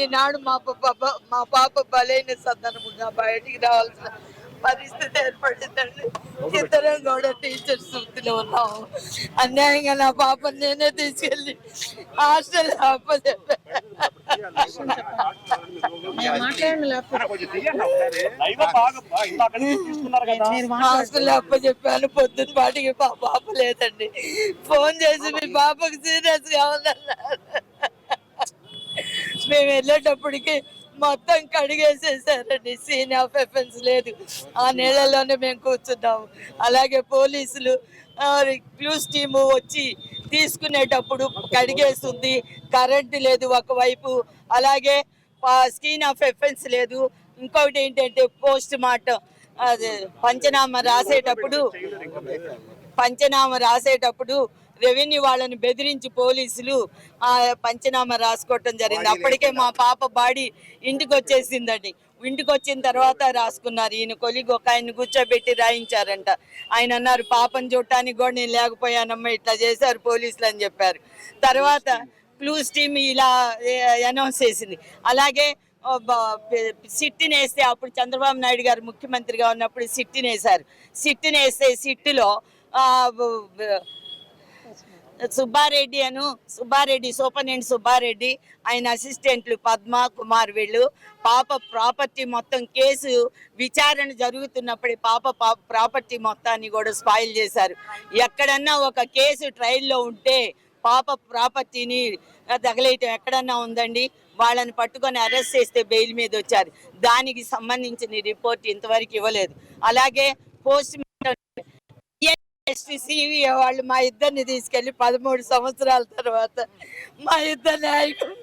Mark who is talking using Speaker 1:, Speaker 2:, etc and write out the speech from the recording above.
Speaker 1: ఈనాడు మా పాప బలైన సందర్భంగా బయటికి రావాల్సిన పరిస్థితి ఏర్పడిందండి. ఇద్దరం కూడా టీచర్స్ వృత్తిలో ఉన్నాము. అన్యాయంగా నా పాప నేనే తీసుకెళ్ళి హాస్టల్ హాస్టల్ అప్పచెప్పాను. పొద్దున్న పాటికి మా పాప లేదండి. ఫోన్ చేసి మీ పాపకు సీరియస్ గా ఉందన్నారు. మేము వెళ్ళేటప్పటికి మొత్తం కడిగేసేసారండి. సీన్ ఆఫ్ ఎఫెన్స్ లేదు. ఆ నీళ్ళలోనే మేము కూర్చున్నాము. అలాగే పోలీసులు క్లూస్ టీము వచ్చి తీసుకునేటప్పుడు కడిగేస్తుంది. కరెంటు లేదు ఒకవైపు, అలాగే స్కీన్ ఆఫ్ ఎఫెన్స్ లేదు. ఇంకొకటి ఏంటంటే పోస్ట్ మార్టం అది పంచనామా రాసేటప్పుడు రెవెన్యూ వాళ్ళని బెదిరించి పోలీసులు ఆ పంచనామా రాసుకోవటం జరిగింది. అప్పటికే మా పాప బాడీ ఇంటికి వచ్చేసిందండి. ఇంటికి వచ్చిన తర్వాత రాసుకున్నారు. ఈయన కొలిగి ఒక ఆయన కూర్చోబెట్టి రాయించారంట. ఆయన అన్నారు, పాపను చూడటానికి కూడా నేను లేకపోయానమ్మా, ఇట్లా చేశారు పోలీసులు అని చెప్పారు. తర్వాత క్లూస్ టీమ్ ఇలా అనౌన్స్ చేసింది. అలాగే సిట్టిని వేస్తే, అప్పుడు చంద్రబాబు నాయుడు గారు ముఖ్యమంత్రిగా ఉన్నప్పుడు సిట్టిని వేశారు. సిట్టిని వేస్తే సిట్టులో సుబ్బారెడ్డి సూపరింటెండెంట్ సుబ్బారెడ్డి, ఆయన అసిస్టెంట్లు పద్మ కుమార్, వీళ్ళు పాప ప్రాపర్టీ మొత్తం కేసు విచారణ జరుగుతున్నప్పుడు పాప ప్రాపర్టీ మొత్తాన్ని కూడా స్పాయిల్ చేశారు. ఎక్కడన్నా ఒక కేసు ట్రయల్లో ఉంటే పాప ప్రాపర్టీని తగలేయటం ఎక్కడన్నా ఉందండి? వాళ్ళని పట్టుకొని అరెస్ట్ చేస్తే బెయిల్ మీద వచ్చారు. దానికి సంబంధించిన రిపోర్ట్ ఇంతవరకు ఇవ్వలేదు. అలాగే పోస్ట్ సివిఏ వాళ్ళు మా ఇద్దరిని తీసుకెళ్లి 13 సంవత్సరాల తర్వాత మా ఇద్దరు నాయకులు